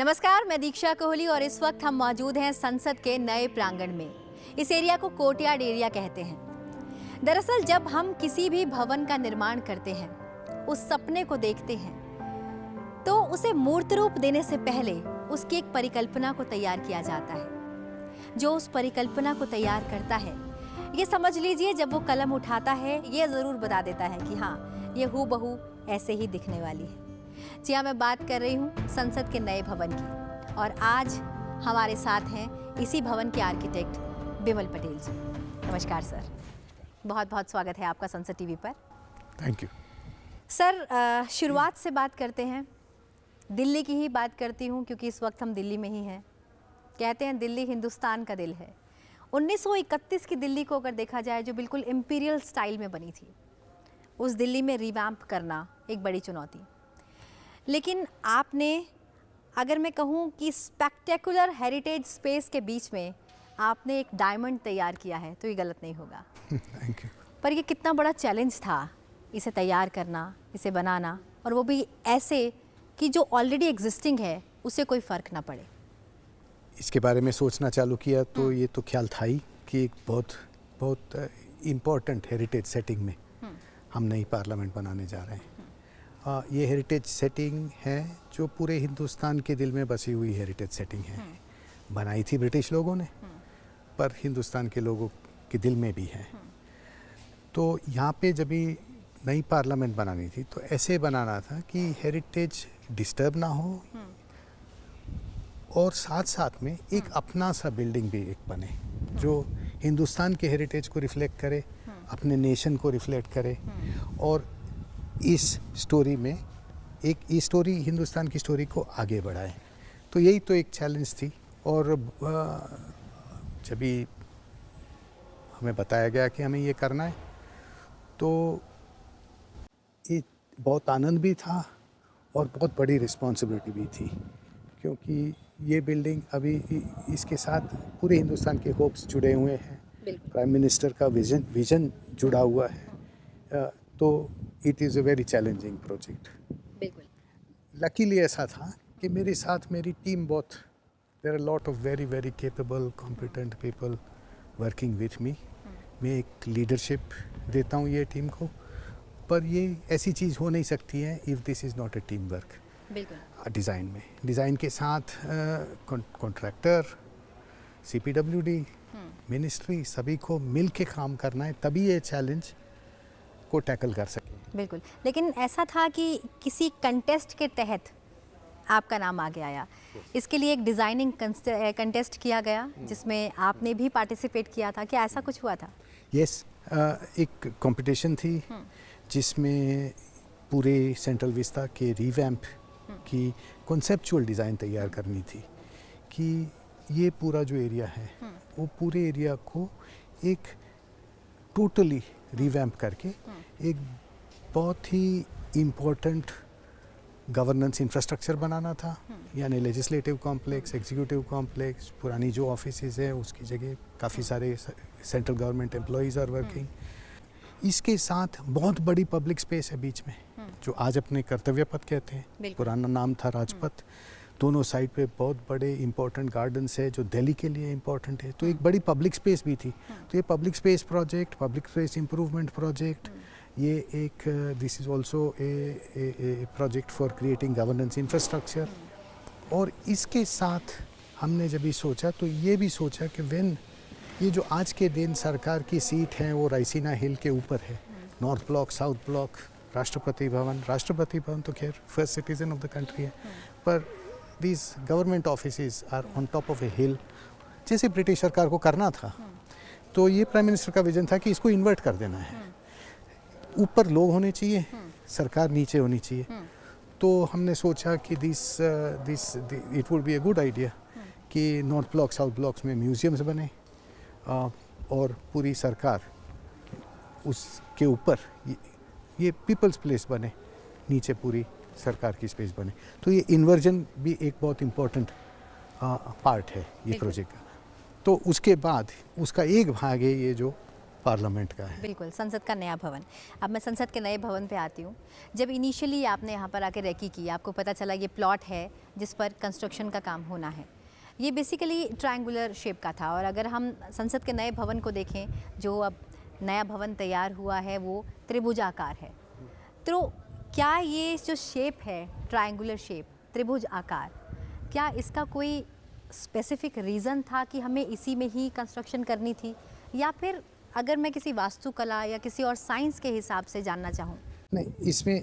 नमस्कार, मैं दीक्षा कोहली और इस वक्त हम मौजूद हैं संसद के नए प्रांगण में। इस एरिया को कोर्टयार्ड एरिया कहते हैं। दरअसल जब हम किसी भी भवन का निर्माण करते हैं, उस सपने को देखते हैं, तो उसे मूर्त रूप देने से पहले उसकी एक परिकल्पना को तैयार किया जाता है। जो उस परिकल्पना को तैयार करता है, ये समझ लीजिए जब वो कलम उठाता है, ये ज़रूर बता देता है कि हाँ, ये हूबहू ऐसे ही दिखने वाली है। जी हाँ, मैं बात कर रही हूँ संसद के नए भवन की और आज हमारे साथ हैं इसी भवन के आर्किटेक्ट बिमल पटेल जी। नमस्कार सर, बहुत बहुत स्वागत है आपका संसद टीवी पर। थैंक यू सर, शुरुआत से बात करते हैं। दिल्ली की ही बात करती हूँ क्योंकि इस वक्त हम दिल्ली में ही हैं। कहते हैं दिल्ली हिंदुस्तान का दिल है। 1931 की दिल्ली को अगर देखा जाए, जो बिल्कुल इम्पीरियल स्टाइल में बनी थी, उस दिल्ली में रिवैम्प करना एक बड़ी चुनौती। लेकिन आपने, अगर मैं कहूँ कि स्पेक्टेकुलर हेरिटेज स्पेस के बीच में आपने एक डायमंड तैयार किया है, तो ये गलत नहीं होगा। Thank you. पर ये कितना बड़ा चैलेंज था इसे तैयार करना, इसे बनाना, और वो भी ऐसे कि जो ऑलरेडी एग्जिस्टिंग है उसे कोई फ़र्क ना पड़े। इसके बारे में सोचना चालू किया तो ये तो ख्याल था ही कि एक बहुत इम्पोर्टेंट हेरिटेज सेटिंग में हम नई पार्लियामेंट बनाने जा रहे हैं। ये हेरिटेज सेटिंग है जो पूरे हिंदुस्तान के दिल में बसी हुई हेरिटेज सेटिंग है। बनाई थी ब्रिटिश लोगों ने, पर हिंदुस्तान के लोगों के दिल में भी है। तो यहाँ पे जब भी नई पार्लियामेंट बनानी थी तो ऐसे बनाना था कि हेरिटेज डिस्टर्ब ना हो और साथ साथ में एक अपना सा बिल्डिंग भी एक बने जो हिंदुस्तान के हेरिटेज को रिफ्लेक्ट करे, अपने नेशन को रिफ्लेक्ट करे और इस स्टोरी में एक स्टोरी, हिंदुस्तान की स्टोरी को आगे बढ़ाए। तो यही तो एक चैलेंज थी। और जब भी हमें बताया गया कि हमें ये करना है तो ये बहुत आनंद भी था और बहुत बड़ी रिस्पॉन्सिबिलिटी भी थी, क्योंकि ये बिल्डिंग अभी इसके साथ पूरे हिंदुस्तान के होप्स जुड़े हुए हैं। प्राइम मिनिस्टर का विजन जुड़ा हुआ है। तो it is a very challenging project. बिल्कुल। लकीली ऐसा था कि मेरे साथ मेरी टीम बहुत, there are lot of very very capable competent people working with me. मैं एक लीडरशिप देता हूँ ये टीम को, पर ये ऐसी चीज़ हो नहीं सकती है if this is not a team work. बिल्कुल। डिज़ाइन में, डिज़ाइन के साथ कॉन्ट्रैक्टर, CPWD, मिनिस्ट्री, सभी को मिल के काम करना है, तभी ये चैलेंज को टैकल कर सकें। बिल्कुल। लेकिन ऐसा था कि किसी कंटेस्ट के तहत आपका नाम आगे आया। इसके लिए एक डिज़ाइनिंग कंटेस्ट किया गया जिसमें आपने भी पार्टिसिपेट किया था। क्या ऐसा कुछ हुआ था? यस, एक कंपटीशन थी जिसमें पूरे सेंट्रल विस्ता के रिवैम्प की कॉन्सेप्चुअल डिज़ाइन तैयार करनी थी कि ये पूरा जो एरिया है वो पूरे एरिया को एक टोटली रिवैम्प करके एक बहुत ही इम्पोर्टेंट गवर्नेंस इंफ्रास्ट्रक्चर बनाना था। यानी लेजिस्लेटिव कॉम्प्लेक्स, एग्जीक्यूटिव कॉम्प्लेक्स, पुरानी जो ऑफिसेज है उसकी जगह काफ़ी सारे central government employees are working. इसके साथ बहुत बड़ी पब्लिक स्पेस है बीच में, जो आज अपने कर्तव्य पथ कहते हैं, पुराना नाम था राजपथ। दोनों साइड पे बहुत बड़े इंपॉर्टेंट गार्डन्स है जो दिल्ली के लिए इंपॉर्टेंट है। तो एक बड़ी पब्लिक स्पेस भी थी। तो ये public space project, public space improvement project, ये एक this is also a project for creating governance infrastructure. और इसके साथ हमने जब ये सोचा तो ये भी सोचा कि व्हेन ये जो आज के दिन सरकार की सीट है वो रायसीना हिल के ऊपर है, north block, south block, Rashtrapati Bhavan तो खैर first citizen of the country है, पर these government offices are on top of a hill, जैसे ब्रिटिश सरकार को करना था। तो ये प्राइम मिनिस्टर का विजन था कि इसको इन्वर्ट कर देना है, ऊपर लोग होने चाहिए, सरकार नीचे होनी चाहिए। तो हमने सोचा कि this it would be a good idea कि नॉर्थ ब्लॉक, साउथ ब्लॉक्स में म्यूजियम्स बने और पूरी सरकार उसके ऊपर ये पीपल्स प्लेस बने, नीचे पूरी सरकार की स्पेस बने। तो ये इन्वर्जन भी एक बहुत इम्पोर्टेंट पार्ट है ये प्रोजेक्ट का। तो उसके बाद उसका एक भाग है ये जो पार्लियामेंट का है। बिल्कुल, संसद का नया भवन। अब मैं संसद के नए भवन पे आती हूँ। जब इनिशियली आपने यहाँ पर आके रेकी की, आपको पता चला ये प्लॉट है जिस पर कंस्ट्रक्शन का काम होना है। ये बेसिकली ट्रायंगुलर शेप का था, और अगर हम संसद के नए भवन को देखें, जो अब नया भवन तैयार हुआ है वो त्रिभुजाकार है। तो क्या ये जो शेप है, ट्रायंगुलर शेप, त्रिभुज आकार, क्या इसका कोई स्पेसिफिक रीज़न था कि हमें इसी में ही कंस्ट्रक्शन करनी थी, या फिर अगर मैं किसी वास्तुकला या किसी और साइंस के हिसाब से जानना चाहूँ? नहीं,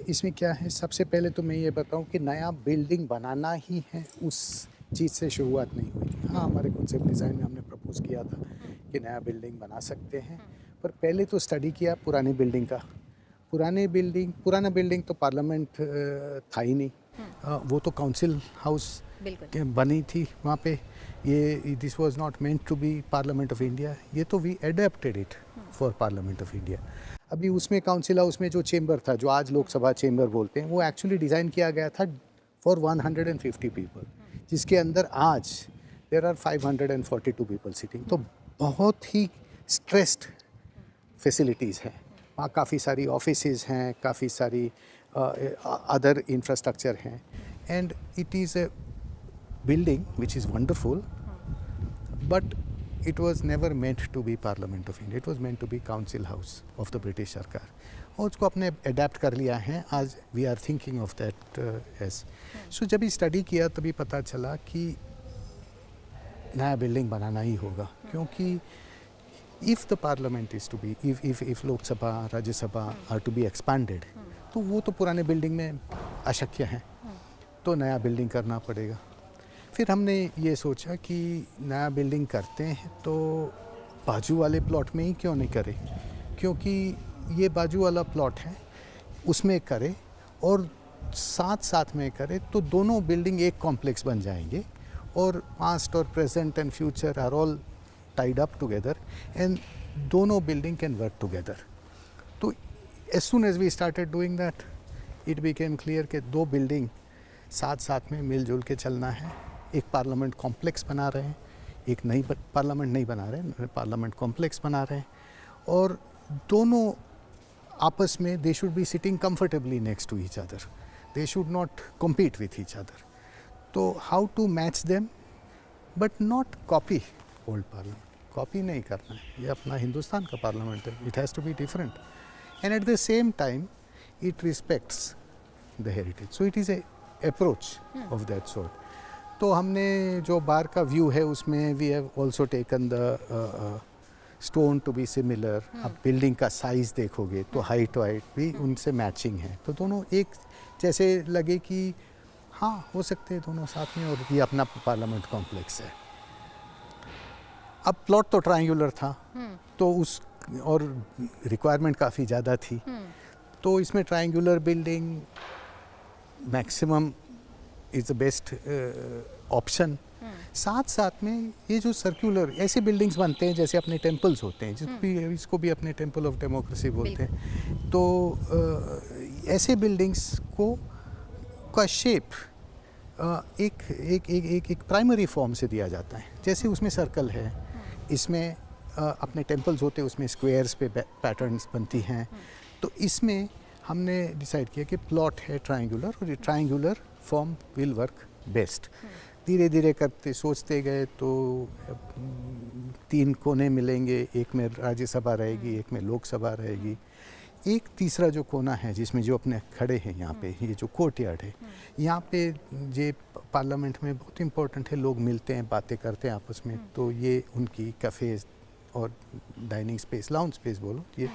इसमें क्या है, सबसे पहले तो मैं ये बताऊं कि नया बिल्डिंग बनाना ही है, उस चीज़ से शुरुआत नहीं हुई थी। हाँ, हमारे कॉन्सेप्ट डिज़ाइन में हमने प्रपोज किया था कि नया बिल्डिंग बना सकते हैं, पर पहले तो स्टडी किया पुरानी बिल्डिंग का। पुराना बिल्डिंग तो पार्लियामेंट था ही नहीं, वो तो काउंसिल हाउस बनी थी वहाँ पे। ये this was not meant to be parliament of India, ये तो we adapted it for parliament of India. अभी उसमें काउंसिल हाउस में जो चेंबर था, जो आज लोकसभा चेंबर बोलते हैं, वो एक्चुअली डिज़ाइन किया गया था फॉर 150 पीपल, जिसके अंदर आज देयर आर 542 पीपल सिटिंग। तो बहुत ही स्ट्रेस्ड फैसिलिटीज़ हैं वहाँ, काफ़ी सारी ऑफिसेज हैं, काफ़ी सारी अदर इंफ्रास्ट्रक्चर हैं, and it is a building which is wonderful, but it was never meant to be Parliament of India. It was meant to be Council House of the British सरकार, और उसको अपने adapt कर लिया है। आज we are thinking of that as. So जब study किया तभी पता चला कि नया बिल्डिंग बनाना ही होगा, क्योंकि if the parliament is to be, if Lok Sabha Rajya Sabha are to be expanded, तो वो तो पुराने बिल्डिंग में अशक्य है, तो नया बिल्डिंग करना पड़ेगा। फिर हमने ये सोचा कि नया बिल्डिंग करते हैं तो बाजू वाले प्लॉट में ही क्यों नहीं करें, क्योंकि ये बाजू वाला प्लॉट है उसमें करें और साथ साथ में करें, तो दोनों बिल्डिंग एक कॉम्प्लेक्स बन जाएंगे, और पास्ट और present and future are all tied up together, and दोनों बिल्डिंग कैन वर्क टुगेदर। तो as soon as we started doing that, it became clear कि दो बिल्डिंग साथ साथ में मिलजुल के चलना है। एक पार्लियामेंट कॉम्प्लेक्स बना रहे हैं, एक नई पार्लियामेंट नहीं बना रहे हैं, पार्लियामेंट कॉम्प्लेक्स बना रहे हैं, और दोनों आपस में they should be sitting comfortably next to each other, they should not compete with each other. तो how to match them, but not copy old parliament. Copy नहीं करना है, ये अपना हिंदुस्तान का पार्लियामेंट है, it has to be different, and at the same time it respects the heritage. So it is a approach of that sort. तो हमने जो बाहर का व्यू है उसमें we have also taken the stone to be similar. अब building का size देखोगे तो हाइट वाइट भी उनसे मैचिंग है, तो दोनों एक जैसे लगे कि हाँ हो सकते हैं दोनों साथ में, और ये अपना पार्लियामेंट कॉम्प्लेक्स है। अब प्लॉट तो ट्रायंगुलर था, तो उस और रिक्वायरमेंट काफ़ी ज़्यादा थी, तो इसमें triangular building maximum is the best option. साथ साथ में ये जो सर्कुलर ऐसे बिल्डिंग्स बनते हैं जैसे अपने टेम्पल्स होते हैं, इसको भी अपने टेम्पल ऑफ डेमोक्रेसी बोलते हैं, तो ऐसे बिल्डिंग्स को का शेप एक एक एक एक एक प्राइमरी फॉर्म से दिया जाता है। जैसे उसमें सर्कल है, इसमें अपने टेम्पल्स होते हैं, उसमें स्क्वायर्स पे पैटर्न्स बनती हैं, तो इसमें हमने डिसाइड किया कि प्लॉट है ट्रायंगुलर, और ये triangular form will work best. धीरे धीरे करते सोचते गए तो 3 कोने मिलेंगे, एक में राज्यसभा रहेगी, एक में लोकसभा रहेगी, एक तीसरा जो कोना है जिसमें जो अपने खड़े हैं यहाँ पे, ये जो कोर्टयार्ड है, यहाँ पे ये पार्लियामेंट में बहुत इम्पोर्टेंट है, लोग मिलते हैं, बातें करते हैं आपस में, तो ये उनकी कैफ़ेज और डाइनिंग स्पेस, लाउंज स्पेस बोलो ये,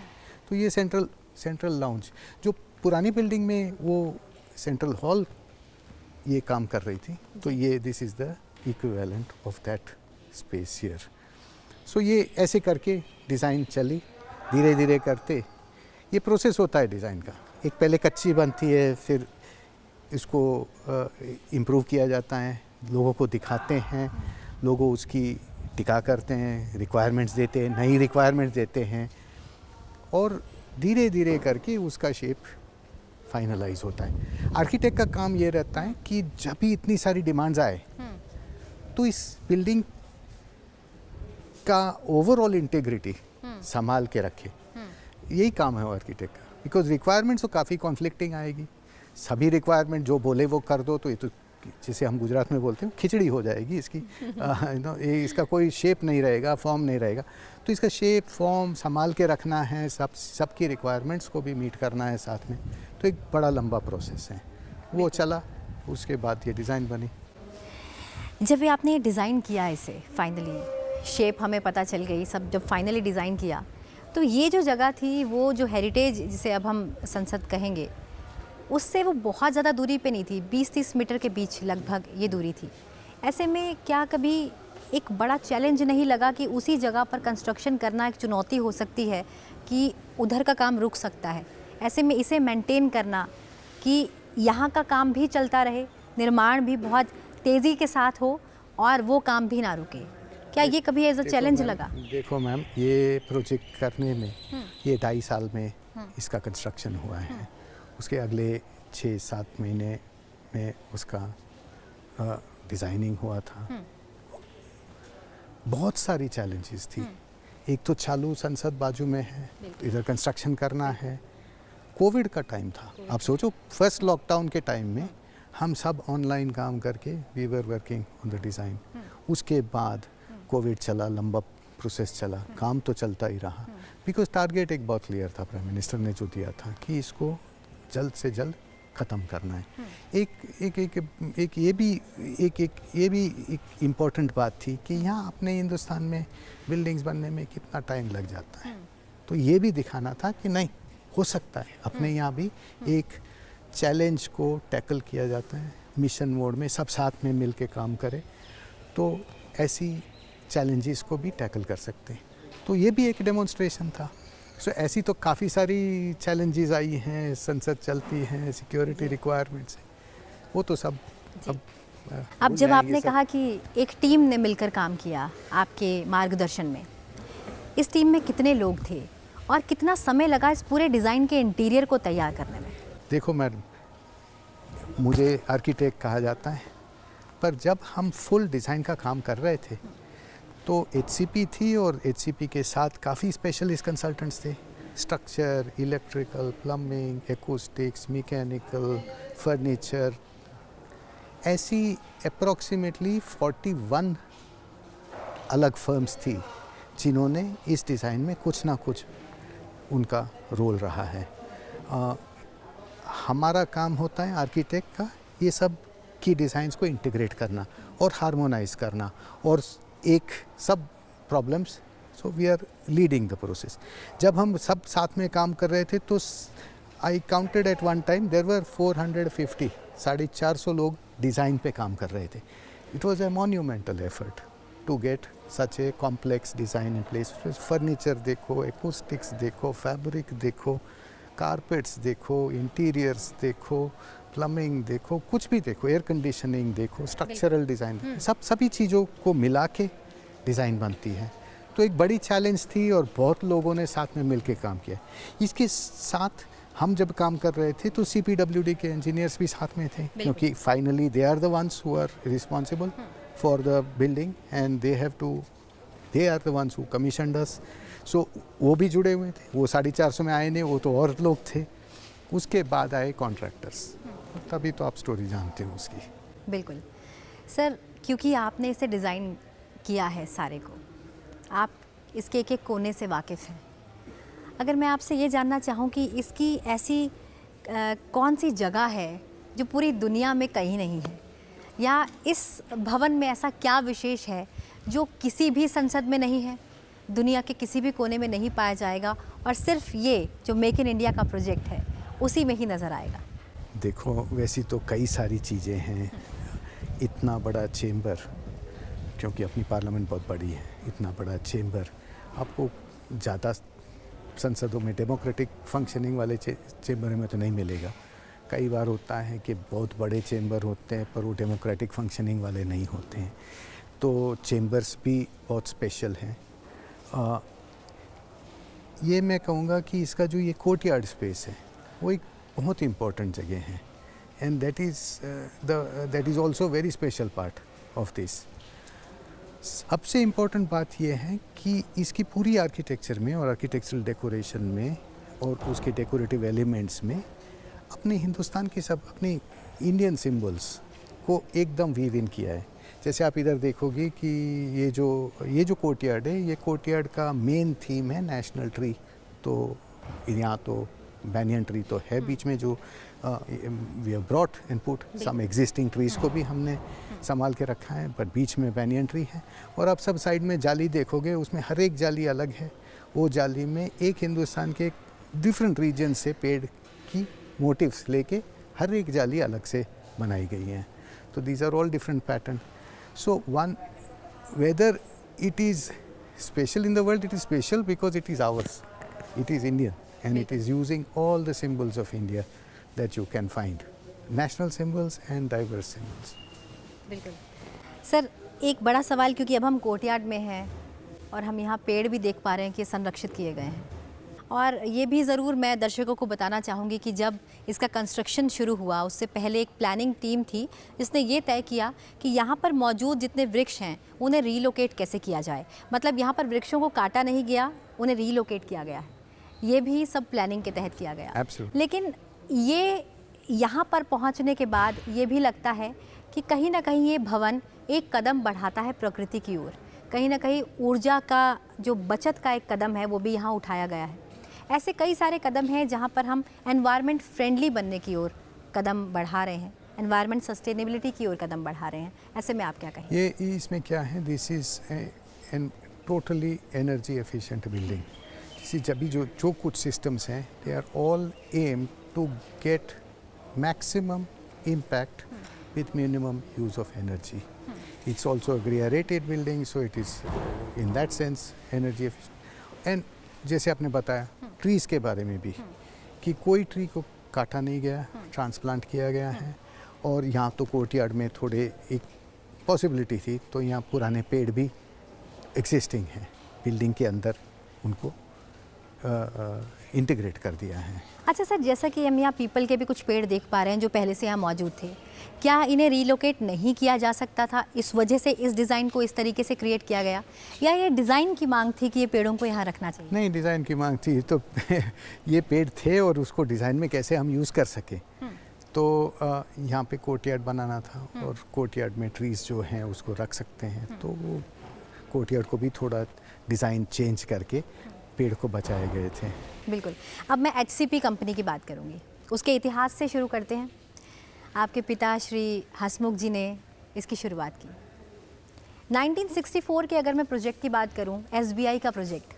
तो ये सेंट्रल लाउंज जो पुरानी बिल्डिंग में वो सेंट्रल हॉल ये काम कर रही थी, तो ये this is the equivalent of that space here. So ये ऐसे करके डिज़ाइन चली, धीरे धीरे करते ये प्रोसेस होता है डिज़ाइन का। एक पहले कच्ची बनती है, फिर इसको इम्प्रूव किया जाता है, लोगों को दिखाते हैं, लोगों उसकी टिका करते हैं, रिक्वायरमेंट्स देते हैं, नई रिक्वायरमेंट्स देते हैं, और धीरे धीरे करके उसका शेप फाइनलाइज होता है। आर्किटेक्ट का काम ये रहता है कि जब भी इतनी सारी डिमांड्स आए तो इस बिल्डिंग का ओवरऑल इंटीग्रिटी संभाल के रखे, यही काम है आर्किटेक्ट का। बिकॉज रिक्वायरमेंट्स तो काफ़ी कॉन्फ्लिक्टिंग आएगी, सभी रिक्वायरमेंट जो बोले वो कर दो तो ये तो जैसे हम गुजरात में बोलते हैं खिचड़ी हो जाएगी इसकी। इसका कोई शेप नहीं रहेगा, फॉर्म नहीं रहेगा। तो इसका शेप फॉर्म संभाल के रखना है, सबकी रिक्वायरमेंट्स को भी मीट करना है साथ में। तो एक बड़ा लंबा प्रोसेस है, वो चला, उसके बाद ये डिज़ाइन बनी। जब ये आपने डिज़ाइन किया इसे फाइनली, शेप हमें पता चल गई, सब जब फाइनली डिज़ाइन किया, तो ये जो जगह थी वो जो हेरिटेज जिसे अब हम संसद कहेंगे, उससे वो बहुत ज़्यादा दूरी पे नहीं थी, 20-30 मीटर के बीच लगभग ये दूरी थी। ऐसे में क्या कभी एक बड़ा चैलेंज नहीं लगा कि उसी जगह पर कंस्ट्रक्शन करना एक चुनौती हो सकती है कि उधर का काम रुक सकता है? ऐसे में इसे मेंटेन करना कि यहाँ का काम भी चलता रहे, निर्माण भी बहुत तेज़ी के साथ हो और वो काम भी ना रुके, क्या ये कभी एज अ चैलेंज लगा? देखो मैम, ये प्रोजेक्ट करने में ये 2.5 साल में इसका कंस्ट्रक्शन हुआ है। उसके अगले 6-7 महीने में उसका डिज़ाइनिंग हुआ था। बहुत सारी चैलेंजेस थी। एक तो चालू संसद बाजू में है, इधर कंस्ट्रक्शन करना है, कोविड का टाइम था। आप सोचो, फर्स्ट लॉकडाउन के टाइम में हम सब ऑनलाइन काम करके we were working on the design. उसके बाद कोविड चला, लंबा प्रोसेस चला, काम तो चलता ही रहा। बिकॉज टारगेट एक बहुत क्लियर था, प्राइम मिनिस्टर ने जो दिया था कि इसको जल्द से जल्द ख़त्म करना है। एक ये भी एक इम्पॉर्टेंट बात थी कि यहाँ अपने हिंदुस्तान में बिल्डिंग्स बनने में कितना टाइम लग जाता है। तो ये भी दिखाना था कि नहीं, हो सकता है अपने यहाँ भी एक चैलेंज को टैकल किया जाता है, मिशन मोड में सब साथ में मिल के काम करें तो ऐसी चैलेंजेस को भी टैकल कर सकते हैं। तो ये भी एक डेमोन्स्ट्रेशन था। सो ऐसी तो काफ़ी सारी चैलेंजेस आई हैं, संसद चलती हैं, सिक्योरिटी रिक्वायरमेंट्स हैं, वो तो सब अब जब आपने कहा कि एक टीम ने मिलकर काम किया आपके मार्गदर्शन में, इस टीम में कितने लोग थे और कितना समय लगा इस पूरे डिज़ाइन के इंटीरियर को तैयार करने में? देखो मैडम, मुझे आर्किटेक्ट कहा जाता है, पर जब हम फुल डिज़ाइन का काम कर रहे थे तो HCP थी और HCP के साथ काफ़ी स्पेशलिस्ट कंसल्टेंट्स थे। Structure, electrical, plumbing, acoustics, mechanical, furniture, ऐसी अप्रॉक्सीमेटली 41 अलग फर्म्स थी जिन्होंने इस डिज़ाइन में कुछ ना कुछ उनका रोल रहा है। हमारा काम होता है आर्किटेक्ट का ये सब की डिज़ाइंस को इंटीग्रेट करना और हार्मोनाइज करना और एक सब problems. So we are leading the process. जब हम सब साथ में काम कर रहे थे तो I counted at one time there were 450, 450 लोग डिज़ाइन पे काम कर रहे थे। It was a monumental effort to get such a complex design in place. Furniture देखो, एकूस्टिक्स देखो, फैब्रिक देखो, कारपेट्स देखो, इंटीरियर्स देखो, प्लम्बिंग देखो, कुछ भी देखो, एयर कंडीशनिंग देखो, स्ट्रक्चरल डिज़ाइन, सभी चीज़ों को मिला के डिज़ाइन बनती है। तो एक बड़ी चैलेंज थी और बहुत लोगों ने साथ में मिलकर काम किया। इसके साथ हम जब काम कर रहे थे तो CPWD के इंजीनियर्स भी साथ में थे, क्योंकि finally they are the ones who are responsible for the building and they are the ones who commissioned us. So वो भी जुड़े हुए थे। वो 450 में आए नहीं, वो तो और लोग थे। उसके बाद आए कॉन्ट्रैक्टर्स, तभी तो आप स्टोरी जानते हो उसकी। बिल्कुल सर, क्योंकि आपने इसे डिज़ाइन किया है सारे को, आप इसके एक एक कोने से वाकिफ़ हैं। अगर मैं आपसे ये जानना चाहूँ कि इसकी ऐसी कौन सी जगह है जो पूरी दुनिया में कहीं नहीं है, या इस भवन में ऐसा क्या विशेष है जो किसी भी संसद में नहीं है, दुनिया के किसी भी कोने में नहीं पाया जाएगा और सिर्फ ये जो मेक इन इंडिया का प्रोजेक्ट है उसी में ही नज़र आएगा? देखो, वैसी तो कई सारी चीज़ें हैं। इतना बड़ा चेंबर, क्योंकि अपनी पार्लियामेंट बहुत बड़ी है, इतना बड़ा चेंबर आपको ज़्यादा संसदों में डेमोक्रेटिक फंक्शनिंग वाले चेंबर में तो नहीं मिलेगा। कई बार होता है कि बहुत बड़े चेंबर होते हैं पर वो डेमोक्रेटिक फंक्शनिंग वाले नहीं होते हैं, तो चेंबर्स भी बहुत स्पेशल हैं। ये मैं कहूँगा कि इसका जो ये कोर्टयार्ड स्पेस है वो एक बहुत इम्पोर्टेंट जगह है, and that is also very special part of this. सबसे इम्पोर्टेंट बात यह है कि इसकी पूरी आर्किटेक्चर में और आर्किटेक्चरल डेकोरेशन में और उसके डेकोरेटिव एलिमेंट्स में अपने हिंदुस्तान के सब अपने इंडियन सिंबल्स को एकदम वीव इन किया है। जैसे आप इधर देखोगे कि ये जो कोर्टयार्ड है, ये कोर्टयार्ड का मेन थीम है नेशनल ट्री। तो यहाँ तो बैनियन ट्री तो है बीच में, जो we have brought and put some existing trees को भी हमने संभाल के रखा है, पर बीच में बैनियन ट्री है। और आप सब साइड में जाली देखोगे, उसमें हर एक जाली अलग है। वो जाली में एक हिंदुस्तान के डिफरेंट रीजन से पेड़ की मोटिव्स लेके हर एक जाली अलग से बनाई गई हैं। तो these are all different pattern. So one whether it is special in the world, it is special because it is ours, it is Indian and it is using all the symbols of India that you can find, national symbols and diverse symbols. बिल्कुल sir, एक बड़ा सवाल, क्योंकि अब हम courtyard में हैं और हम यहाँ पेड़ भी देख पा रहे हैं कि संरक्षित किए गए हैं। और ये भी ज़रूर मैं दर्शकों को बताना चाहूँगी कि जब इसका कंस्ट्रक्शन शुरू हुआ उससे पहले एक प्लानिंग टीम थी जिसने ये तय किया कि यहाँ पर मौजूद जितने वृक्ष हैं उन्हें रीलोकेट कैसे किया जाए। मतलब यहाँ पर वृक्षों को काटा नहीं गया, उन्हें रीलोकेट किया गया है। ये भी सब प्लानिंग के तहत किया गया। Absolutely. लेकिन ये यहाँ पर पहुँचने के बाद ये भी लगता है कि कहीं ना कहीं ये भवन एक कदम बढ़ाता है प्रकृति की ओर। कहीं ना कहीं ऊर्जा का जो बचत का एक कदम है वो भी यहाँ उठाया गया है। ऐसे कई सारे कदम हैं जहाँ पर हम एनवायरनमेंट फ्रेंडली बनने की ओर कदम बढ़ा रहे हैं, एनवायरनमेंट सस्टेनेबिलिटी की ओर कदम बढ़ा रहे हैं। ऐसे में आप क्या कहें? ये इसमें क्या है, this is an totally energy efficient building. जब भी जो कुछ सिस्टम्स हैं, they are all aim to get maximum impact with minimum use of energy. It's also a green rated building, so it is in that sense energy efficient. And जैसे आपने बताया trees के बारे में भी कि कोई ट्री को काटा नहीं गया, ट्रांसप्लांट किया गया है। और यहाँ तो कोर्टयार्ड में थोड़े एक पॉसिबिलिटी थी, तो यहाँ पुराने पेड़ भी एग्जिस्टिंग हैं बिल्डिंग के अंदर, उनको इंटीग्रेट कर दिया है। अच्छा सर, जैसा कि हम यहाँ पीपल के भी कुछ पेड़ देख पा रहे हैं जो पहले से यहाँ मौजूद थे, क्या इन्हें रीलोकेट नहीं किया जा सकता था? इस वजह से इस डिज़ाइन को इस तरीके से क्रिएट किया गया, या ये डिज़ाइन की मांग थी कि ये पेड़ों को यहाँ रखना चाहिए? नहीं, डिज़ाइन की मांग थी तो ये पेड़ थे और उसको डिज़ाइन में कैसे हम यूज़ कर सके। तो यहाँ पे कोर्टयार्ड बनाना था और कोर्टयार्ड में ट्रीज़ जो हैं उसको रख सकते हैं, तो वो कोर्टयार्ड को भी थोड़ा डिज़ाइन चेंज करके पेड़ को बचाए गए थे। बिल्कुल। अब मैं HCP कंपनी की बात करूंगी, उसके इतिहास से शुरू करते हैं। आपके पिता श्री हसमुख जी ने इसकी शुरुआत की 1964 के। अगर मैं प्रोजेक्ट की बात करूं, SBI का प्रोजेक्ट,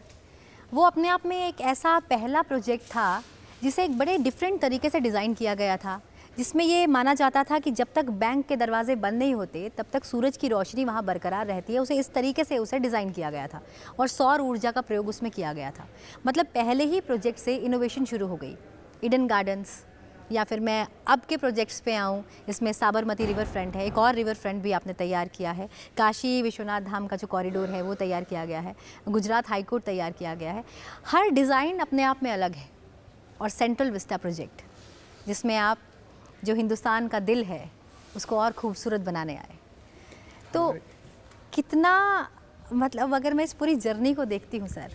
वो अपने आप में एक ऐसा पहला प्रोजेक्ट था जिसे एक बड़े डिफरेंट तरीके से डिज़ाइन किया गया था, जिसमें ये माना जाता था कि जब तक बैंक के दरवाजे बंद नहीं होते तब तक सूरज की रोशनी वहाँ बरकरार रहती है। उसे इस तरीके से उसे डिज़ाइन किया गया था और सौर ऊर्जा का प्रयोग उसमें किया गया था। मतलब पहले ही प्रोजेक्ट से इनोवेशन शुरू हो गई। ईडन गार्डन्स, या फिर मैं अब के प्रोजेक्ट्स पे आऊँ, इसमें साबरमती रिवर फ्रंट है, एक और रिवर फ्रंट भी आपने तैयार किया है। काशी विश्वनाथ धाम का जो कॉरिडोर है वो तैयार किया गया है। गुजरात हाई कोर्ट तैयार किया गया है। हर डिज़ाइन अपने आप में अलग है। और सेंट्रल विस्टा प्रोजेक्ट, जिसमें आप जो हिंदुस्तान का दिल है उसको और खूबसूरत बनाने आए, तो कितना, मतलब अगर मैं इस पूरी जर्नी को देखती हूँ सर,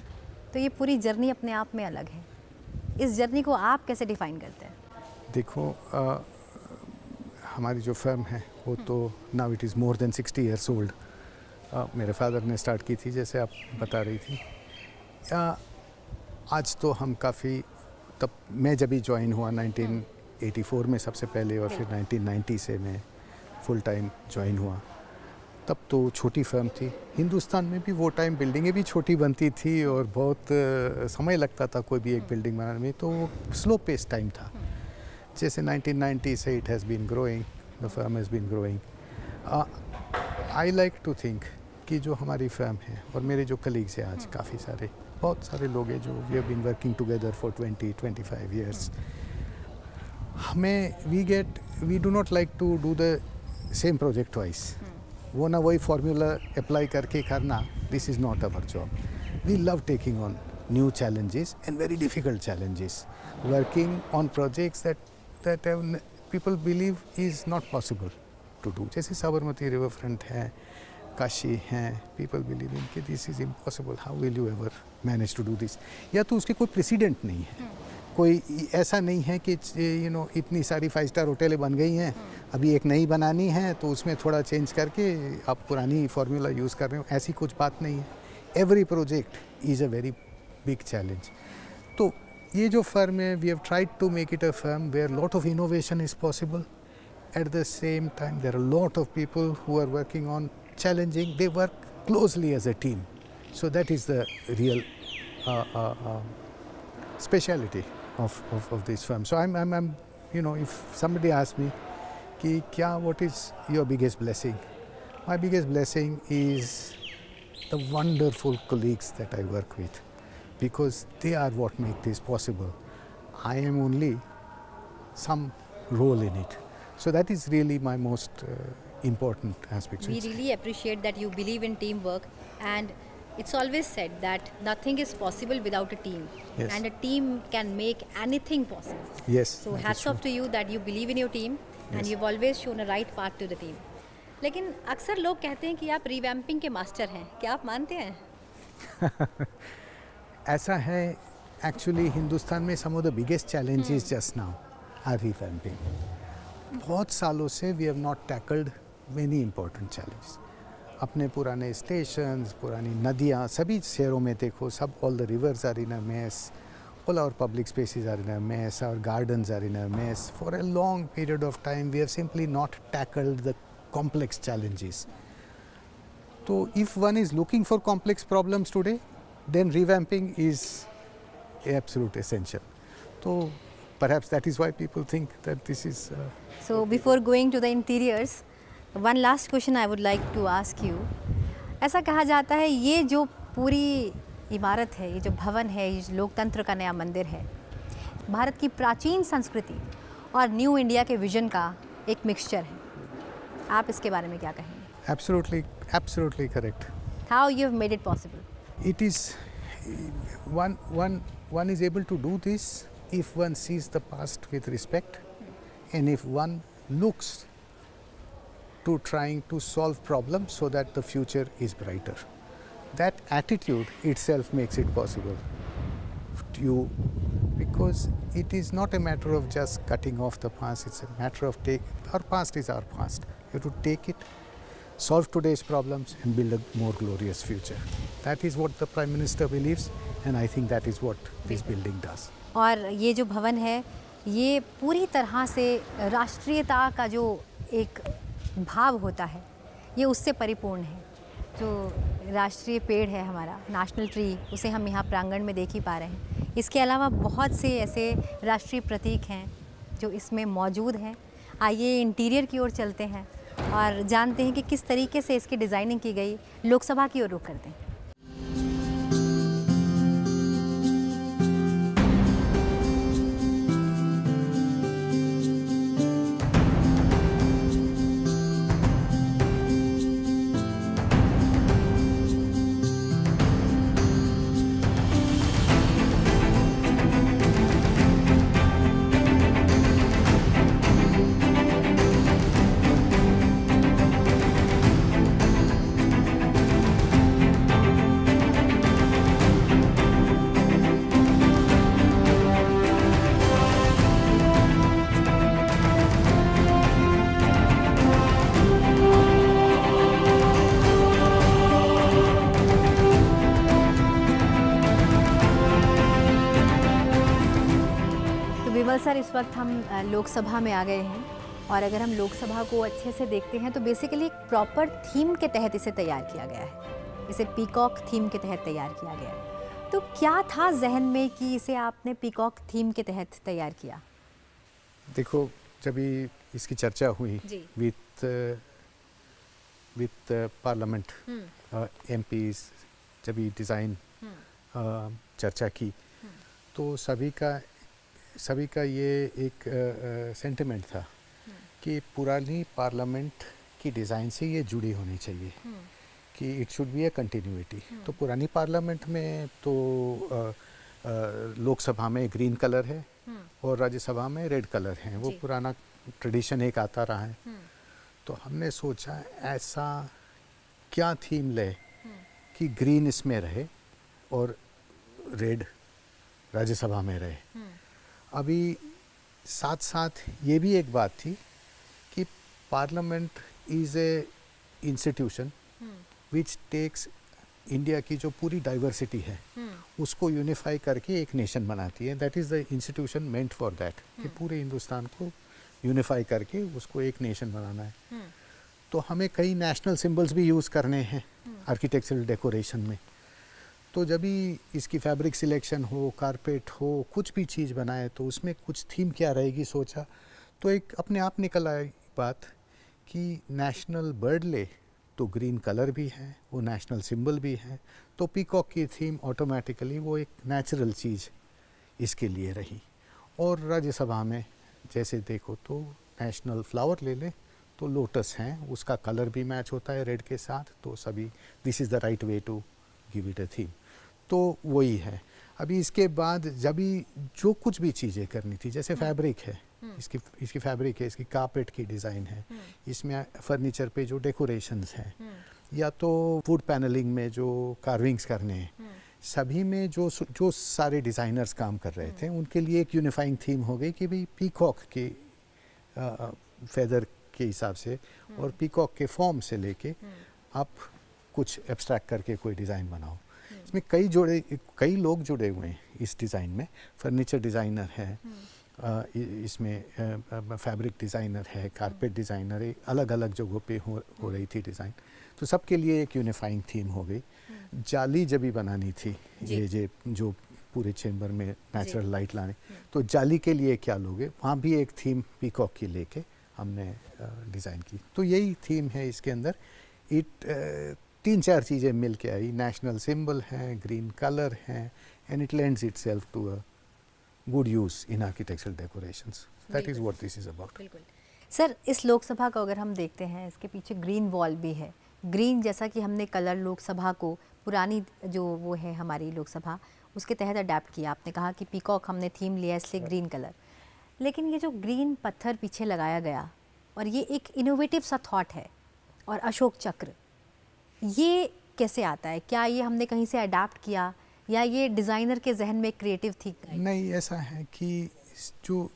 तो ये पूरी जर्नी अपने आप में अलग है। इस जर्नी को आप कैसे डिफ़ाइन करते हैं? देखो, हमारी जो फर्म है वो तो now it is more than 60 years old. मेरे फादर ने स्टार्ट की थी, जैसे आप बता रही थी। आज तो हम काफ़ी, तब मैं जब भी ज्वाइन हुआ 1984 में सबसे पहले, और फिर 1990 से मैं फुल टाइम ज्वाइन हुआ, तब तो छोटी फर्म थी। हिंदुस्तान में भी वो टाइम बिल्डिंगें भी छोटी बनती थी और बहुत समय लगता था कोई भी एक बिल्डिंग बनाने में, तो वो स्लो पेस टाइम था। जैसे 1990 से it has been growing, the firm has been growing. I like to think कि जो हमारी फर्म है और मेरे जो कलीग्स हैं आज काफ़ी सारे, बहुत सारे लोग हैं जो we have been working together for 20-25 years. हमें we do not like to do the same project twice. वो ना वही फार्मूला अप्लाई करके करना, this is not our job. We love taking on new challenges and very difficult challenges, working on projects that people believe is not possible to do. जैसे Sabarmati river front है, काशी हैं, people believe in कि this is impossible, how will you ever manage to do this, या तो उसके कोई president नहीं है, कोई ऐसा नहीं है कि इतनी सारी 5 स्टार होटलें बन गई हैं, अभी एक नई बनानी है तो उसमें थोड़ा चेंज करके आप पुरानी फार्मूला यूज़ कर रहे हो, ऐसी कुछ बात नहीं है। Every project is a very big challenge. तो ये जो फर्म है, we have tried to make it a firm where lot of innovation is possible. At the same time, there are a lot of people who are working on challenging. They work closely as a team. So that is the real speciality of this firm. So I'm if somebody asks me, what is your biggest blessing? My biggest blessing is the wonderful colleagues that I work with, because they are what make this possible. I am only some role in it. So that is really my most important aspect. We really appreciate that you believe in teamwork, and it's always said that nothing is possible without a team. Yes. And a team can make anything possible. Yes. So that is hats off true. to you that you believe in your team, and Yes. you've always shown a right path to the team. लेकिन अक्सर लोग कहते हैं कि आप revamping के master हैं, क्या आप मानते हैं? ऐसा है, एक्चुअली हिंदुस्तान में some of the biggest challenges just now are revamping. बहुत सालों से we have not tackled many important challenges. अपने पुराने स्टेशंस, पुरानी नदियाँ, सभी शहरों में देखो, सब all the rivers are in a mess, all our public spaces are in a mess, our gardens are in a mess. For a long period of time we have simply not tackled the complex challenges. तो if one is looking for complex problems today, then revamping is absolute essential. तो perhaps that is why people think that this is So before going to the interiors, one last question I would like to ask you. ऐसा कहा जाता है ये जो पूरी इमारत है, ये जो भवन है, ये जो लोकतंत्र का नया मंदिर है, भारत की प्राचीन संस्कृति और न्यू इंडिया के विजन का एक मिक्सचर है। आप इसके बारे में क्या कहेंगे? absolutely correct. How you have made it possible? It is one is able to do this if one sees the past with respect, and if one looks to trying to solve problems so that the future is brighter. That attitude itself makes it possible to you, because it is not a matter of just cutting off the past, it's a matter of our past is our past. You have to take it, solve today's problems and build a more glorious future. That is what the Prime Minister believes, and I think that is what this building does. और ये जो भवन है, ये पूरी तरह से राष्ट्रीयता का जो एक भाव होता है, ये उससे परिपूर्ण है। जो राष्ट्रीय पेड़ है हमारा, नेशनल ट्री, उसे हम यहाँ प्रांगण में देख ही पा रहे हैं। इसके अलावा बहुत से ऐसे राष्ट्रीय प्रतीक हैं जो इसमें मौजूद हैं। आइए इंटीरियर की ओर चलते हैं और जानते हैं कि किस तरीके से इसकी डिज़ाइनिंग की गई। लोकसभा की ओर रुख करते हैं। विमल सर, इस वक्त हम लोकसभा में आ गए हैं, और अगर हम लोकसभा को अच्छे से देखते हैं तो बेसिकली एक प्रॉपर थीम के तहत इसे तैयार किया गया है। इसे पीकॉक थीम के तहत तैयार किया गया है। तो क्या था जहन में कि इसे आपने पीकॉक थीम के तहत तैयार किया? देखो, जब इसकी चर्चा हुई विथ पार्लियामेंट एमपीज, जब ये डिज़ाइन चर्चा की, तो सभी का ये एक सेंटिमेंट था कि पुरानी पार्लियामेंट की डिज़ाइन से ये जुड़ी होनी चाहिए, कि it should be A continuity. तो पुरानी पार्लियामेंट में तो लोकसभा में ग्रीन कलर है और राज्यसभा में रेड कलर है, वो पुराना ट्रेडिशन एक आता रहा है। तो हमने सोचा ऐसा क्या थीम ले कि ग्रीन इसमें रहे और रेड राज्यसभा में रहे। अभी साथ साथ ये भी एक बात थी कि parliament is a institution which takes India की जो पूरी डाइवर्सिटी है उसको यूनिफाई करके एक नेशन बनाती है। That is the institution meant for that, कि पूरे हिंदुस्तान को यूनिफाई करके उसको एक नेशन बनाना है। तो हमें कई नेशनल सिंबल्स भी यूज़ करने हैं आर्किटेक्चरल डेकोरेशन में। तो जब भी इसकी फैब्रिक सिलेक्शन हो, कारपेट हो, कुछ भी चीज़ बनाए तो उसमें कुछ थीम क्या रहेगी सोचा, तो एक अपने आप निकल आई बात कि नेशनल बर्ड ले तो ग्रीन कलर भी है, वो नेशनल सिंबल भी है, तो पीकॉक की थीम ऑटोमेटिकली वो एक नेचुरल चीज़ इसके लिए रही। और राज्यसभा में जैसे देखो तो नेशनल फ्लावर ले ले तो लोटस हैं, उसका कलर भी मैच होता है रेड के साथ, तो सभी this is the right way to give it a theme. तो वही है। अभी इसके बाद जब भी जो कुछ भी चीज़ें करनी थी, जैसे फैब्रिक है, इसकी फैब्रिक है, इसकी कारपेट की डिज़ाइन है, इसमें फर्नीचर पे जो डेकोरेशंस हैं, या तो वुड पैनलिंग में जो कार्विंग्स करने हैं, सभी में जो सारे डिज़ाइनर्स काम कर रहे थे उनके लिए एक यूनिफाइंग थीम हो गई कि भाई पीकॉक के फेदर के हिसाब से और पीकॉक के फॉर्म से लेके आप कुछ एब्स्ट्रैक्ट करके कोई डिज़ाइन बनाओ। इसमें कई लोग जुड़े हुए हैं इस डिज़ाइन में। फर्नीचर डिज़ाइनर है, इसमें फैब्रिक डिज़ाइनर है, कारपेट डिज़ाइनर है, अलग अलग जगहों पे हो रही थी डिज़ाइन। तो सबके लिए एक यूनिफाइंग थीम हो गई। जाली जब भी बनानी थी, ये जो पूरे चेंबर में नेचुरल लाइट लाने, तो जाली के लिए क्या लोगे, वहाँ भी एक थीम पीकॉक की लेके हमने डिज़ाइन की। तो यही थीम है इसके अंदर। तीन चार चीज़ें मिल के आई, नेशनल सिंबल है, ग्रीन कलर है, and it lends itself to a good use in architectural decorations. That is what this is about. बिल्कुल सर, इस लोकसभा को अगर हम देखते हैं, इसके पीछे ग्रीन वॉल भी है। ग्रीन जैसा कि हमने कलर लोकसभा को, पुरानी जो वो है हमारी लोकसभा, उसके तहत अडेप्ट किया। आपने कहा कि पीकॉक हमने थीम लिया इसलिए ग्रीन कलर, लेकिन ये जो ग्रीन पत्थर पीछे लगाया गया और ये एक इनोवेटिव सा थॉट है, और अशोक चक्र, ये कैसे आता है? क्या ये हमने कहीं से अडेप्ट किया या ये डिज़ाइनर के जहन में क्रिएटिव थी? नहीं, ऐसा है कि जो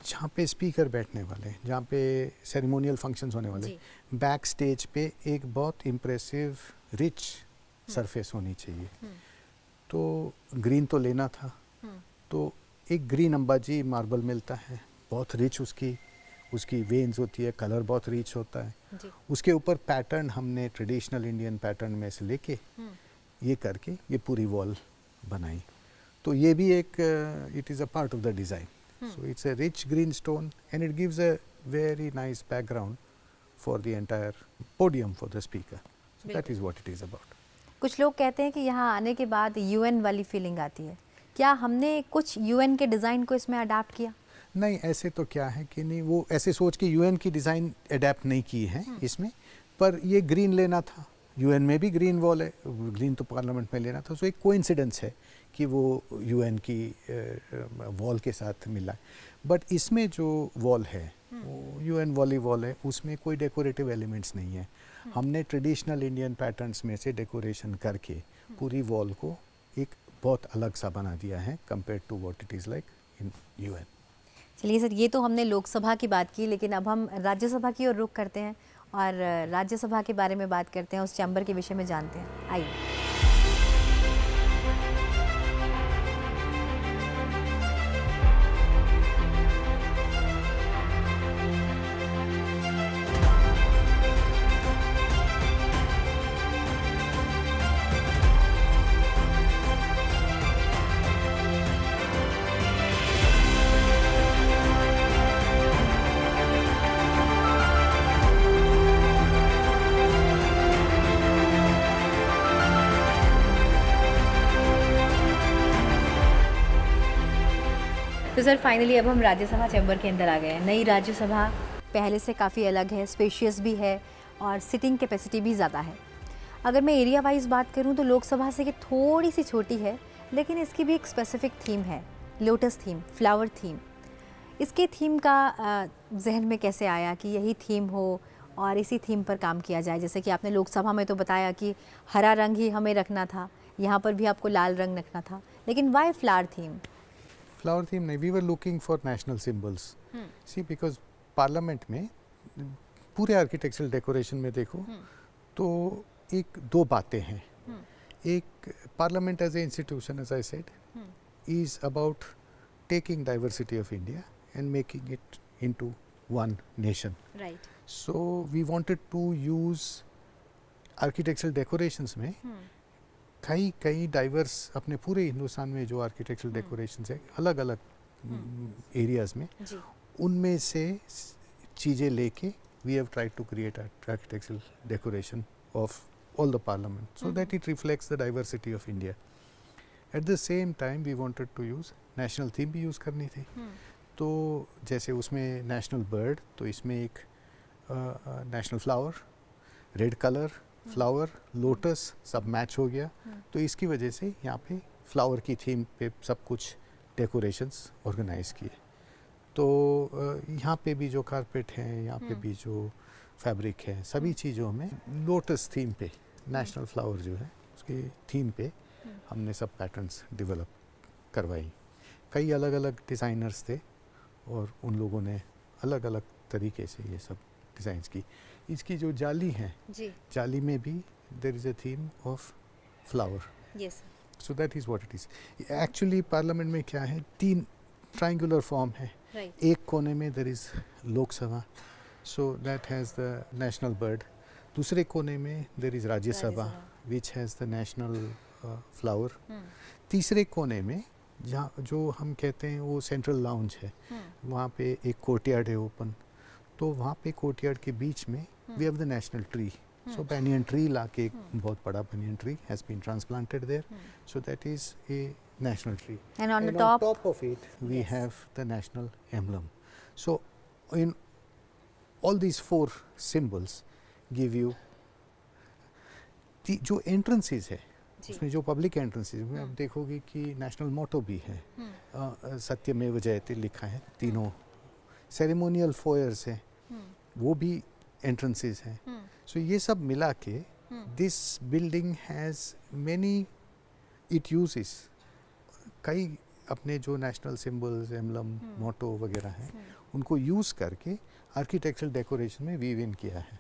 जहाँ पे स्पीकर बैठने वाले, जहाँ पे सेरेमोनियल फंक्शंस होने वाले, बैक स्टेज पे एक बहुत इम्प्रेसिव रिच सरफेस होनी चाहिए। तो ग्रीन तो लेना था, तो एक ग्रीन अंबाजी मार्बल मिलता है, बहुत रिच उसकी वेन्स होती है, कलर बहुत रिच होता है। उसके ऊपर पैटर्न हमने ट्रेडिशनल इंडियन पैटर्न में से लेके ये करके ये पूरी वॉल बनाई। तो ये भी एक it is a part of the design. So it's a rich green stone and it gives a very nice background for the entire podium for the speaker. So that is what it is about. कुछ लोग कहते हैं कि यहाँ आने के बाद UN वाली फीलिंग आती है। क्या हमने कुछ यूएन के डिज़ाइन को इसमें अडेप्ट किया? नहीं, ऐसे तो क्या है कि नहीं, वो ऐसे सोच के यूएन की डिज़ाइन अडेप्ट नहीं की है इसमें, पर ये ग्रीन लेना था। यूएन में भी ग्रीन वॉल है, ग्रीन तो पार्लियामेंट में लेना था। सो एक कोइंसिडेंस है कि वो यूएन की वॉल के साथ मिला है। बट इसमें जो वॉल है वो यूएन वाली वॉल है, उसमें कोई डेकोरेटिव एलिमेंट्स नहीं है। हमने ट्रेडिशनल इंडियन पैटर्न्स में से डेकोरेशन करके पूरी वॉल को एक बहुत अलग सा बना दिया है compare to what it is like in UN. चलिए सर, ये तो हमने लोकसभा की बात की, लेकिन अब हम राज्यसभा की ओर रुख करते हैं और राज्यसभा के बारे में बात करते हैं, उस चैम्बर के विषय में जानते हैं। आइए। तो सर फाइनली अब हम राज्यसभा चैम्बर के अंदर आ गए हैं। नई राज्यसभा पहले से काफ़ी अलग है, स्पेशियस भी है और सिटिंग कैपेसिटी भी ज़्यादा है। अगर मैं एरिया वाइज बात करूं तो लोकसभा से ये थोड़ी सी छोटी है, लेकिन इसकी भी एक स्पेसिफिक थीम है, लोटस थीम, फ्लावर थीम। इसके थीम का जहन में कैसे आया कि यही थीम हो और इसी थीम पर काम किया जाए? जैसे कि आपने लोकसभा में तो बताया कि हरा रंग ही हमें रखना था, यहाँ पर भी आपको लाल रंग रखना था, लेकिन why flower theme? Flower theme नहीं, we were looking for national symbols. See because parliament में पूरे आर्किटेक्चरल डेकोरेशन में देखो तो एक दो बातें हैं। एक, parliament as a institution, as I said, is about taking diversity of India and making it into one nation. Right. So we wanted to use architectural decorations में कई डाइवर्स, अपने पूरे हिंदुस्तान में जो आर्किटेक्चरल डेकोरेशंस है अलग अलग एरियाज में, जी। उनमें से चीज़ें लेके we have tried to create architectural decoration of all the parliament so that it reflects the diversity of India. At the same time we wanted to use national theme भी use करनी थी। तो जैसे उसमें नेशनल बर्ड, तो इसमें एक national flower, red colour flower, lotus सब मैच हो गया। तो इसकी वजह से यहाँ पे फ्लावर की थीम पे सब कुछ डेकोरेशंस ऑर्गेनाइज किए। तो यहाँ पे भी जो कारपेट है, यहाँ पे भी जो फैब्रिक है, सभी चीज़ों में लोटस थीम पे, नेशनल फ्लावर जो है उसकी थीम पे हमने सब पैटर्न्स डेवलप करवाई। कई अलग अलग डिज़ाइनर्स थे और उन लोगों ने अलग अलग तरीके से ये सब डिज़ाइंस की। इसकी जो जाली है, जी। जाली में भी there is a theme of flower. Yes. So that is what it is. Actually parliament में क्या है, 3 ट्रायंगुलर फॉर्म है। राइट। एक कोने में there is Lok Sabha, so that has the national bird. दूसरे कोने में there is Rajya Sabha which has the national flower. तीसरे कोने में जहाँ जो हम कहते हैं वो सेंट्रल लाउंज है, वहाँ पे एक कोर्टयार्ड है ओपन, तो वहाँ पे कोर्टयार्ड के बीच में we have the national tree. So banyan tree लाके, एक बहुत बड़ा banyan tree has been transplanted there, so that is a national tree. And on And the top, of it we yes, have the national emblem. So in all these 4 symbols give you जो entrances है, उसमें जो public entrances में आप देखोगे कि national मोटो भी है, सत्यमेव जयते लिखा है, तीनों सेरेमोनियल फोयर्स है, वो भी एंट्रेंसेज हैं। सो ये सब मिला के this building has many, it uses कई अपने जो नेशनल सिंबल्स, एम्बलम, मोटो वगैरह हैं, उनको यूज़ करके आर्किटेक्चरल डेकोरेशन में वीव इन किया है।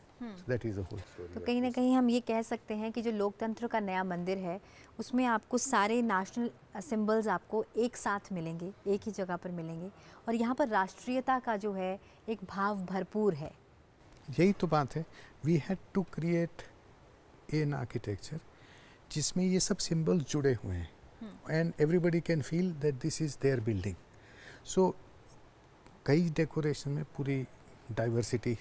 That is the whole story. तो कहीं ना कहीं हम ये कह सकते हैं कि जो लोकतंत्र का नया मंदिर है उसमें आपको सारे नेशनल सिंबल्स आपको एक साथ मिलेंगे, एक ही जगह पर मिलेंगे, और यहाँ पर राष्ट्रीयता का जो है एक भाव भरपूर है। यही तो बात है, we had to create an architecture जिसमें ये सब सिंबल्स जुड़े हुए हैं and everybody can feel that this is their building. So कई डेकोरेशन में पूरी डाइवर्सिटी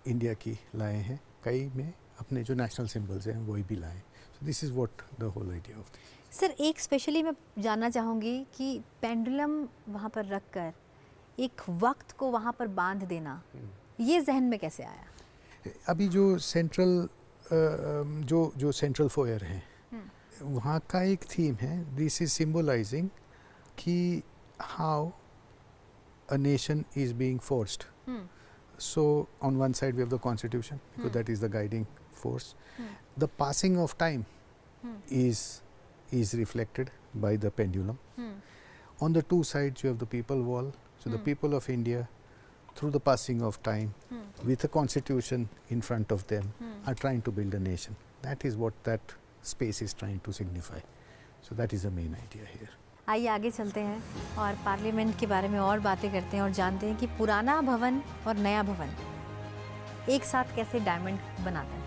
इंडिया की लाए हैं, कई में अपने जो नेशनल सिंबल्स हैं वही भी लाए। So this is what the whole idea of this. Sir, एक स्पेशली मैं जानना चाहूँगी कि पेंडुलम वहाँ पर रखकर एक वक्त को वहाँ पर बांध देना, ये जहन में कैसे आया? अभी जो सेंट्रल जो सेंट्रल फोयर है, वहाँ का एक थीम है, दिस इज सिंबलाइजिंग कि how a nation is being forced. So on one side we have the constitution, because that is the guiding force. The passing of time is reflected by the pendulum. On the two sides you have the people wall. So the people of India, through the passing of time, with a constitution in front of them, are trying to build a nation. That is what that space is trying to signify. So that is the main idea here. आइए आगे चलते हैं और parliament के बारे में और बातें करते हैं और जानते हैं कि पुराना भवन और नया भवन एक साथ कैसे डायमंड बनाते हैं।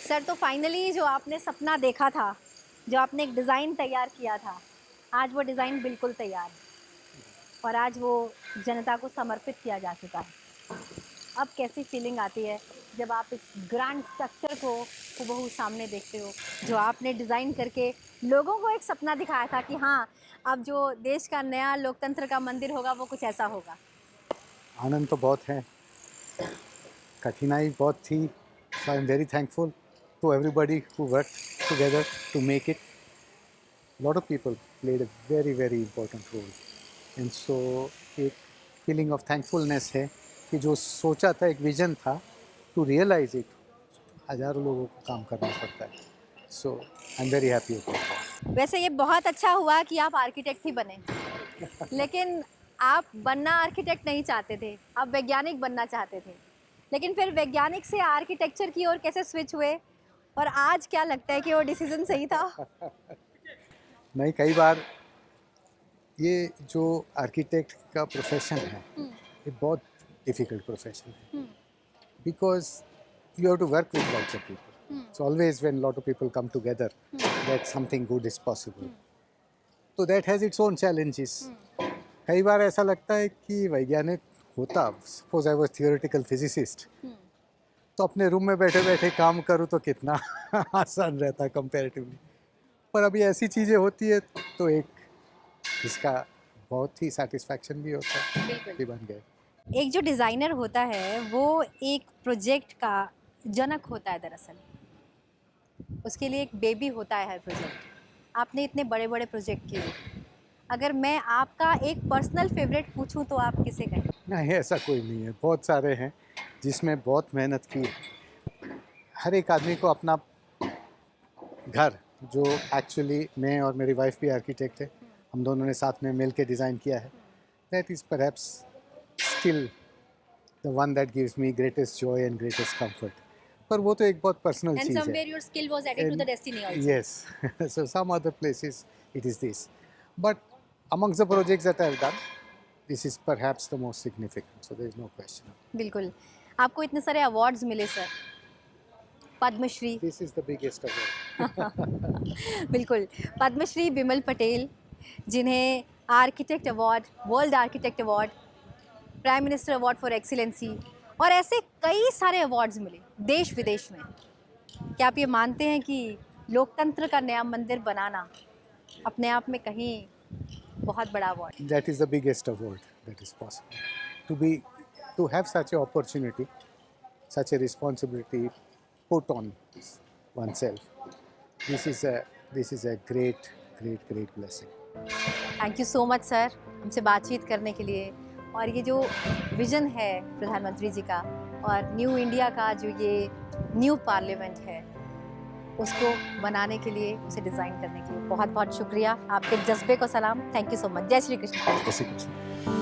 सर, तो फाइनली जो आपने सपना देखा था, जो आपने एक डिज़ाइन तैयार किया था, आज वो डिज़ाइन बिल्कुल तैयार है। और आज वो जनता को समर्पित किया जा चुका है। अब कैसी फीलिंग आती है जब आप इस ग्रैंड स्ट्रक्चर को हूबहू सामने देखते हो, जो आपने डिज़ाइन करके लोगों को एक सपना दिखाया था कि हाँ, अब जो देश का नया लोकतंत्र का मंदिर होगा वो कुछ ऐसा होगा। आनंद तो बहुत है, कठिनाई बहुत थी, so I am very thankful to everybody who worked together to make it. Lot of people played a very very important role, and so एक फीलिंग ऑफ थैंकफुलनेस है कि जो सोचा था, एक विजन था, टू रियलाइज इट हज़ारों लोगों को काम करना पड़ता है। So I am very happy about that. वैसे ये बहुत अच्छा हुआ कि आप आर्किटेक्ट ही बने, लेकिन आप बनना आर्किटेक्ट नहीं चाहते थे, आप वैज्ञानिक बनना चाहते थे। लेकिन फिर वैज्ञानिक से आर्किटेक्चर की ओर कैसे स्विच हुए, और आज क्या लगता है कि वो डिसीजन सही था? नहीं, कई बार ये जो आर्किटेक्ट का प्रोफेशन है, ये बहुत डिफ़िकल्ट प्रोफेशन है, because you have to work with lots of people. So always when lot of people come together, that something good is possible. So that has its own challenges. कई बार ऐसा लगता है कि वैज्ञानिक होता, suppose I was theoretical physicist, तो अपने room में बैठे बैठे काम करूँ तो कितना आसान रहता है comparatively. पर अभी ऐसी चीज़ें होती है तो एक इसका बहुत ही satisfaction भी होता है बिल्कुल। कि बन गए। एक जो डिज़ाइनर होता है वो एक प्रोजेक्ट का जनक होता है दरअसल, उसके लिए एक बेबी होता है हर प्रोजेक्ट। आपने इतने बड़े बड़े प्रोजेक्ट किए, अगर मैं आपका एक पर्सनल फेवरेट पूछूं तो आप किसे कहें? नहीं, ऐसा कोई नहीं है, बहुत सारे हैं जिसमें बहुत मेहनत की है। हर एक आदमी को अपना घर, जो एक्चुअली मैं और मेरी वाइफ भी आर्किटेक्ट है, हम दोनों ने साथ में मिल के डिज़ाइन किया है, that is perhaps still the one that gives me greatest Joy and greatest comfort. पर वो तो एक बहुत पर्सनल And चीज़ है। somewhere your skill was added to the destiny also. Yes, so some other places it is this, but amongst the projects that I have done, this is perhaps the most significant, so there is no question. बिल्कुल। आपको इतने सारे awards मिले sir, Padma Shri. This is the biggest award. बिल्कुल, पद्मश्री विमल पटेल, जिन्हें architect award, world architect award, prime minister award for excellency और ऐसे कई सारे अवार्ड्स मिले देश विदेश में। क्या आप ये मानते हैं कि लोकतंत्र का नया मंदिर बनाना अपने आप में कहीं बहुत बड़ा award? That is the biggest award that is possible. To have such an opportunity, such a responsibility put on oneself, this is a great blessing. Thank you so much sir, हमसे बातचीत करने के लिए। और ये जो विज़न है प्रधानमंत्री जी का और न्यू इंडिया का जो ये न्यू पार्लियामेंट है, उसको बनाने के लिए, उसे डिज़ाइन करने के लिए बहुत बहुत शुक्रिया। आपके जज्बे को सलाम। Thank you so much. जय श्री कृष्ण। जय श्री कृष्ण।